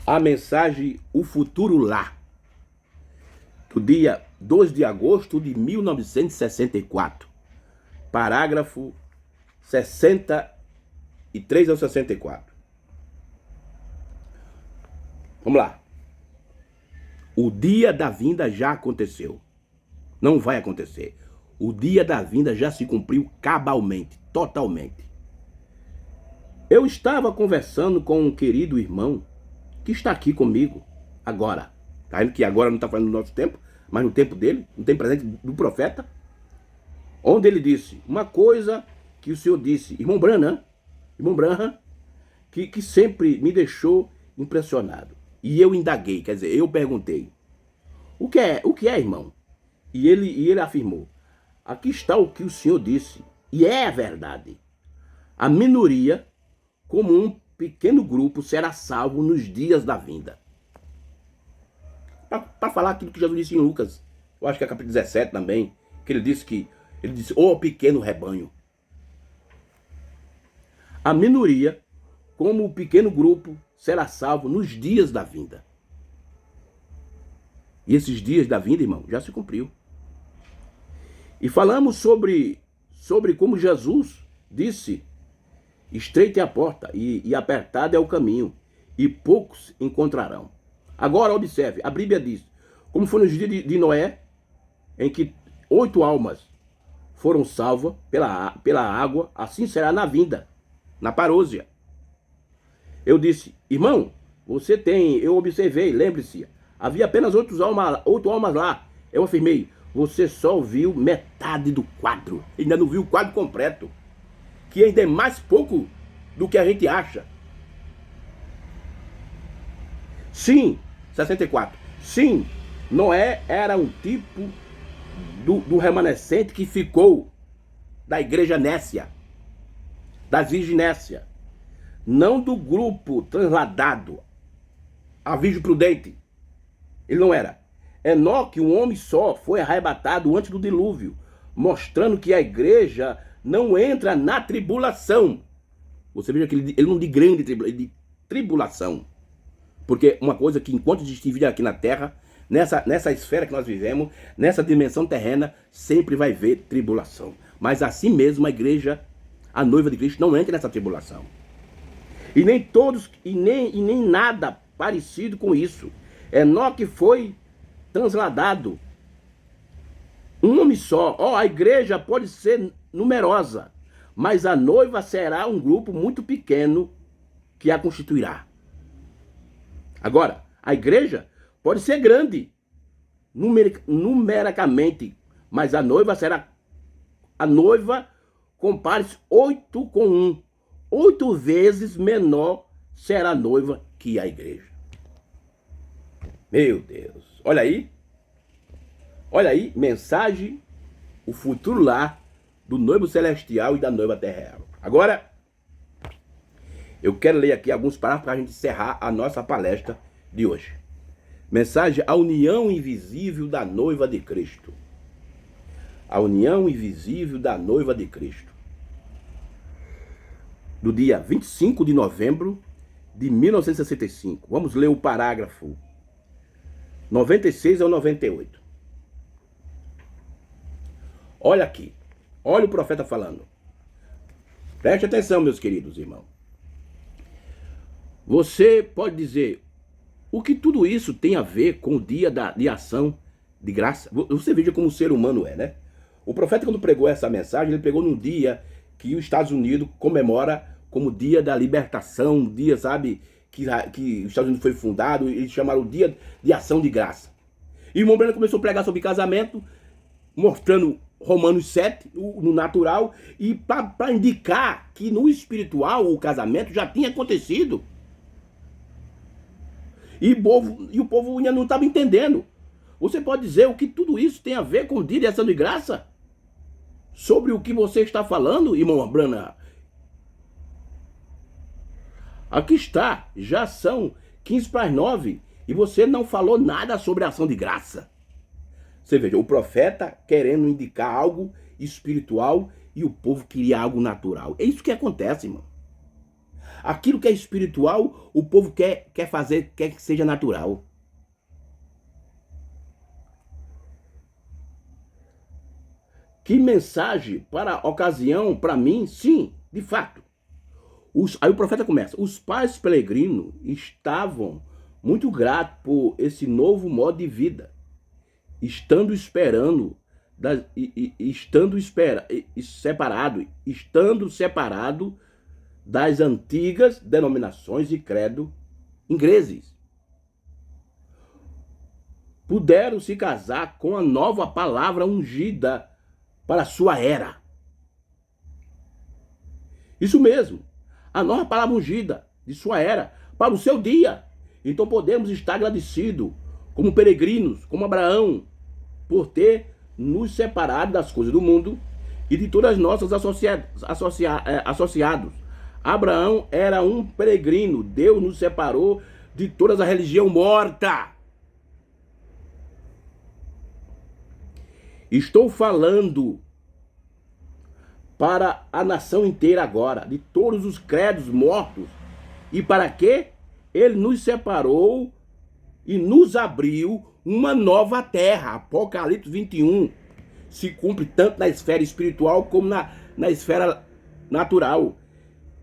S1: a mensagem O Futuro Lá, do dia 2 de agosto de 1964, parágrafo 63 ao 64. Vamos lá. O dia da vinda já aconteceu. Não vai acontecer. O dia da vinda já se cumpriu cabalmente, totalmente. Eu estava conversando com um querido irmão que está aqui comigo agora. Tá vendo que agora não está falando do nosso tempo, mas no tempo dele, no tempo presente do profeta, onde ele disse uma coisa que o Senhor disse, irmão Branham, que sempre me deixou impressionado. E eu indaguei, quer dizer, eu perguntei, o que é, irmão? E ele afirmou, aqui está o que o Senhor disse, e é a verdade. A minoria, como um pequeno grupo, será salvo nos dias da vinda. Para falar aquilo que Jesus disse em Lucas, eu acho que é capítulo 17 também, que ele disse, ô pequeno rebanho. A minoria, como o pequeno grupo, será salvo nos dias da vinda. E esses dias da vinda, irmão, já se cumpriu. E falamos sobre como Jesus disse, estreita é a porta e apertado é o caminho, e poucos encontrarão. Agora observe, a Bíblia diz, como foi nos dias de Noé, em que 8 almas foram salvas pela água, assim será na vinda, na parousia. Eu disse, irmão, eu observei, lembre-se, havia apenas 8 almas lá. Eu afirmei, você só viu metade do quadro, ainda não viu o quadro completo, que ainda é mais pouco do que a gente acha. Sim, 64. Sim, Noé era um tipo do remanescente que ficou da igreja nécia, das virgem nécia, não do grupo transladado, a virgem prudente. Ele não era. Enoque, um homem só, foi arrebatado antes do dilúvio, mostrando que a igreja não entra na tribulação. Você veja que ele não de grande tribulação, ele de tribulação. Porque uma coisa que enquanto a gente estiver aqui na terra, nessa esfera que nós vivemos, nessa dimensão terrena, sempre vai haver tribulação. Mas assim mesmo a igreja, a noiva de Cristo, não entra nessa tribulação. E nem todos, e nem nada parecido com isso. Enoque foi transladado Um homem só. Ó, a igreja pode ser numerosa, mas a noiva será um grupo muito pequeno que a constituirá. Agora, a igreja pode ser grande, numericamente, mas a noiva será... A noiva, compare-se 8 com 1. 8 vezes menor será a noiva que a igreja. Meu Deus. Olha aí. Olha aí, mensagem, o futuro lar do noivo celestial e da noiva terrestre. Agora, eu quero ler aqui alguns parágrafos para a gente encerrar a nossa palestra de hoje. Mensagem, a união invisível da noiva de Cristo. A união invisível da noiva de Cristo. Do dia 25 de novembro de 1965. Vamos ler o parágrafo 96 ao 98. Olha aqui. Olha o profeta falando. Preste atenção, meus queridos irmãos. Você pode dizer, o que tudo isso tem a ver com o dia de ação de graça? Você veja como o ser humano é, né? O profeta, quando pregou essa mensagem, ele pregou num dia que os Estados Unidos comemora como dia da libertação, um dia, sabe, que os Estados Unidos foi fundado, eles chamaram o dia de ação de graça. E o irmão Breno começou a pregar sobre casamento, mostrando Romanos 7, no natural, e para indicar que no espiritual o casamento já tinha acontecido. E o povo ainda não estava entendendo. Você pode dizer o que tudo isso tem a ver com o dia de ação de graça? Sobre o que você está falando, irmão Branham? Aqui está, já são 15 para as 9 e você não falou nada sobre a ação de graça. Você veja, o profeta querendo indicar algo espiritual e o povo queria algo natural. É isso que acontece, irmão. Aquilo que é espiritual, o povo quer fazer, quer que seja natural. Que mensagem para a ocasião, para mim, sim, de fato. Aí o profeta começa. Os pais peregrinos estavam muito gratos por esse novo modo de vida, estando separado das antigas denominações de credo ingleses. Puderam se casar com a nova palavra ungida para a sua era. Isso mesmo, a nova palavra ungida de sua era, para o seu dia. Então podemos estar agradecidos, como peregrinos, como Abraão, por ter nos separado das coisas do mundo e de todas as nossas associados. Abraão era um peregrino, Deus nos separou de toda a religião morta. Estou falando para a nação inteira agora, de todos os credos mortos. E para quê? Ele nos separou e nos abriu uma nova terra. Apocalipse 21 se cumpre tanto na esfera espiritual como na esfera natural.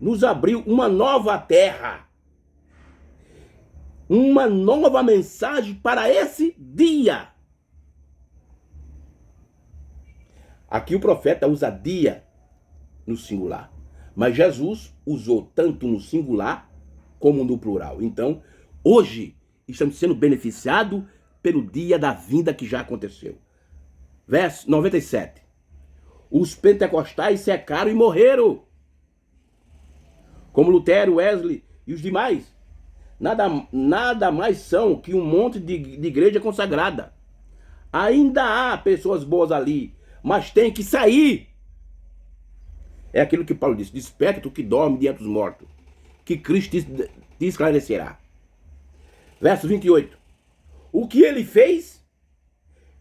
S1: Nos abriu uma nova terra. Uma nova mensagem para esse dia. Aqui o profeta usa dia no singular, mas Jesus usou tanto no singular como no plural. Então, hoje estamos sendo beneficiados pelo dia da vinda que já aconteceu. Verso 97. Os pentecostais secaram e morreram, como Lutero, Wesley e os demais. Nada mais são que um monte de igreja consagrada. Ainda há pessoas boas ali, mas tem que sair. É aquilo que Paulo disse: desperta tu que dorme diante dos mortos, que Cristo te esclarecerá. Verso 28. O que ele fez?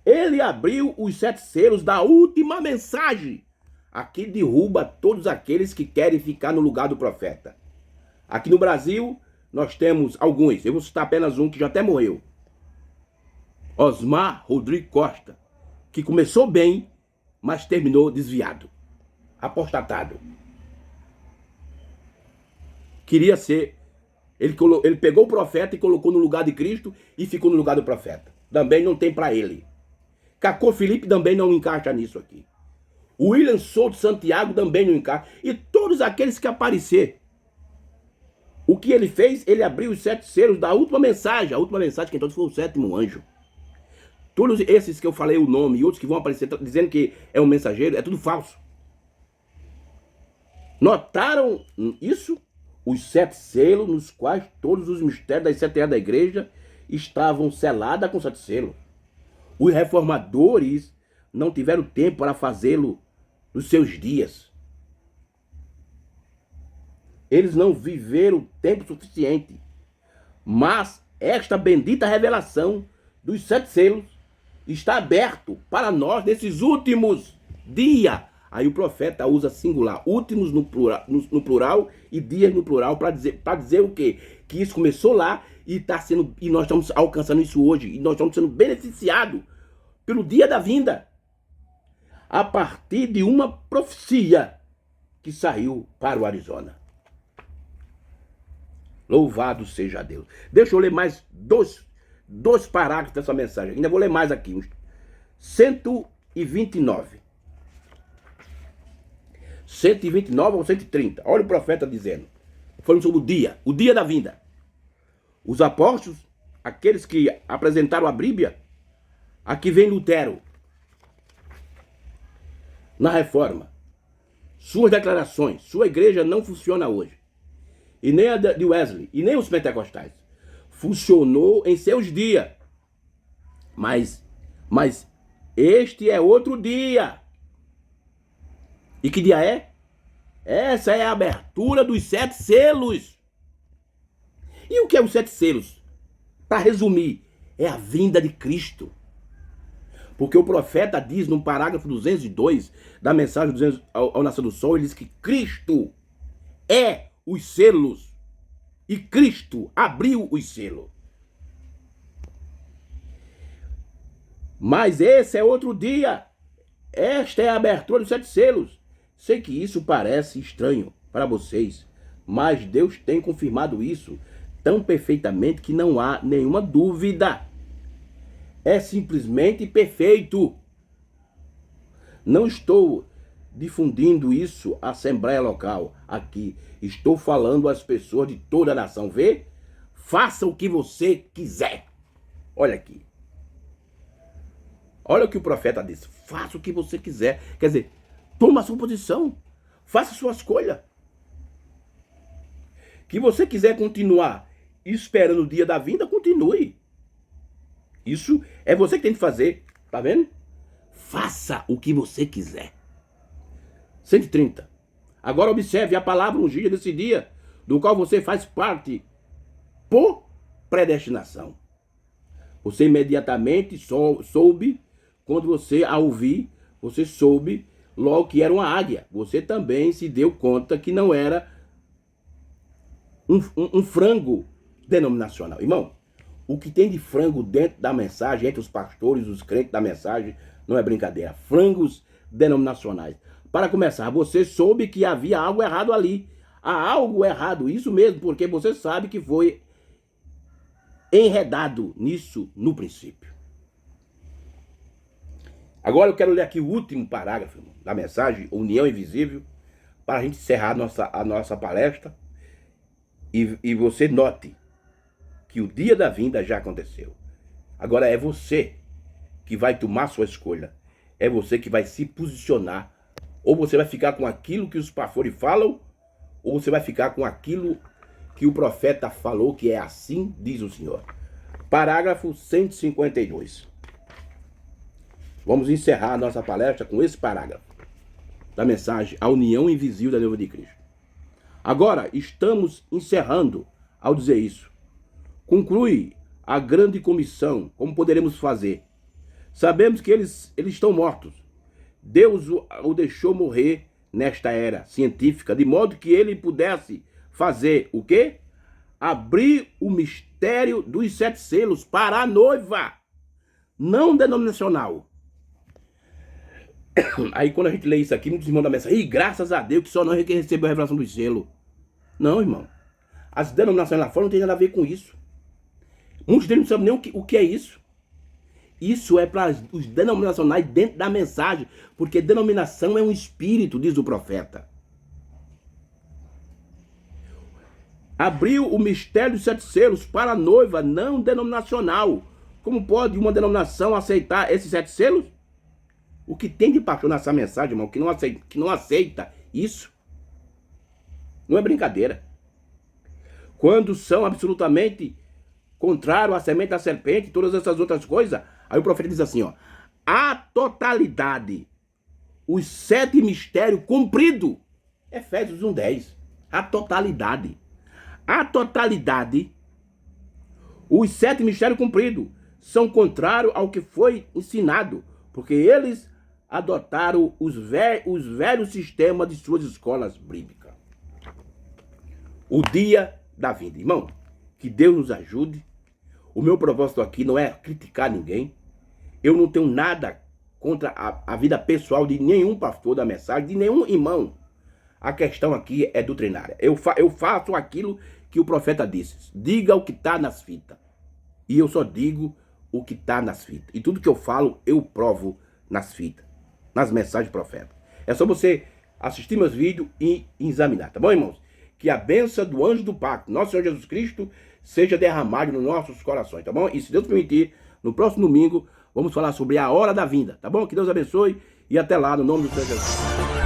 S1: Ele abriu os 7 selos da última mensagem. Aqui derruba todos aqueles que querem ficar no lugar do profeta. Aqui no Brasil, nós temos alguns. Eu vou citar apenas um que já até morreu. Osmar Rodrigo Costa, que começou bem, mas terminou desviado, apostatado. Queria ser... Ele pegou o profeta e colocou no lugar de Cristo e ficou no lugar do profeta. Também não tem para ele. Cacô Felipe também não encaixa nisso aqui. O William Souto Santiago também não encaixa. E todos aqueles que aparecer. O que ele fez? Ele abriu os 7 selos da última mensagem. A última mensagem que então foi o 7º anjo. Todos esses que eu falei o nome e outros que vão aparecer dizendo que é um mensageiro, é tudo falso. Notaram isso? Os 7 selos nos quais todos os mistérios das 7 eras da igreja estavam selados com 7 selos. Os reformadores não tiveram tempo para fazê-lo nos seus dias. Eles não viveram tempo suficiente. Mas esta bendita revelação dos 7 selos está aberto para nós nesses últimos dias. Aí o profeta usa singular, últimos no plural e dias no plural, para dizer o quê? Que isso começou lá e nós estamos alcançando isso hoje. E nós estamos sendo beneficiados pelo dia da vinda. A partir de uma profecia que saiu para o Arizona. Louvado seja Deus. Deixa eu ler mais dois parágrafos dessa mensagem. Ainda vou ler mais aqui. 129. 129 ou 130. Olha o profeta dizendo. Falando sobre o dia da vinda. Os apóstolos, aqueles que apresentaram a Bíblia, aqui vem Lutero. Na reforma. Suas declarações. Sua igreja não funciona hoje. E nem a de Wesley, e nem os pentecostais. Funcionou em seus dias. Mas este é outro dia. E que dia é? Essa é a abertura dos 7 selos. E o que é os 7 selos? Para resumir, é a vinda de Cristo. Porque o profeta diz no parágrafo 202 da mensagem ao Nascer do Sol, ele diz que Cristo é os selos. E Cristo abriu os selos. Mas esse é outro dia. Esta é a abertura dos 7 selos. Sei que isso parece estranho para vocês, mas Deus tem confirmado isso tão perfeitamente que não há nenhuma dúvida. É simplesmente perfeito. Não estou difundindo isso à Assembleia Local aqui. Estou falando às pessoas de toda a nação. Vê? Faça o que você quiser. Olha aqui. Olha o que o profeta disse. Faça o que você quiser. Quer dizer, toma a sua posição. Faça a sua escolha. Que você quiser continuar esperando o dia da vinda, continue. Isso é você que tem que fazer. Tá vendo? Faça o que você quiser. 130. Agora observe a palavra ungida desse dia, do qual você faz parte por predestinação. Você imediatamente soube, quando você a ouvir, você soube logo que era uma águia. Você também se deu conta que não era um frango denominacional. Irmão, o que tem de frango dentro da mensagem, entre os pastores, os crentes da mensagem, não é brincadeira. Frangos denominacionais. Para começar, você soube que havia algo errado ali. Há algo errado, isso mesmo, porque você sabe que foi enredado nisso no princípio. Agora eu quero ler aqui o último parágrafo da mensagem, União Invisível, para a gente encerrar a nossa palestra. E você note que o dia da vinda já aconteceu. Agora é você que vai tomar sua escolha. É você que vai se posicionar. Ou você vai ficar com aquilo que os pastores falam, ou você vai ficar com aquilo que o profeta falou, que é assim, diz o Senhor. Parágrafo 152. Vamos encerrar a nossa palestra com esse parágrafo da mensagem A União Invisível da Noiva de Cristo. Agora, estamos encerrando ao dizer isso. Conclui a grande comissão, como poderemos fazer. Sabemos que eles estão mortos. Deus o deixou morrer nesta era científica, de modo que ele pudesse fazer o quê? Abrir o mistério dos 7 selos para a noiva, não denominacional. Aí quando a gente lê isso aqui, muitos irmãos da mensagem, graças a Deus que só nós que recebeu a revelação do selo. Não, irmão. As denominações lá fora não tem nada a ver com isso. Muitos deles não sabem nem o que é isso. Isso é para os denominacionais dentro da mensagem, porque denominação é um espírito, diz o profeta. Abriu o mistério dos 7 selos para a noiva não denominacional. Como pode uma denominação aceitar esses 7 selos? O que tem de pastor nessa mensagem, irmão, que não aceita isso, não é brincadeira. Quando são absolutamente contrários à semente da serpente e todas essas outras coisas, aí o profeta diz assim, ó, a totalidade, os 7 mistérios cumpridos. Efésios 1:10, a totalidade. A totalidade, os 7 mistérios cumpridos, são contrários ao que foi ensinado, porque eles adotaram os velhos sistemas de suas escolas bíblicas. O dia da vida. Irmão, que Deus nos ajude. O meu propósito aqui não é criticar ninguém. Eu não tenho nada contra a vida pessoal de nenhum pastor da mensagem, de nenhum irmão. A questão aqui é doutrinária. Eu faço aquilo que o profeta disse. Diga o que está nas fitas. E eu só digo o que está nas fitas. E tudo que eu falo, eu provo nas fitas, nas mensagens do profeta. É só você assistir meus vídeos e examinar, tá bom, irmãos? Que a bênção do anjo do pacto, nosso Senhor Jesus Cristo, seja derramada nos nossos corações, tá bom? E se Deus permitir, no próximo domingo, vamos falar sobre a hora da vinda, tá bom? Que Deus abençoe e até lá, no nome do Senhor Jesus.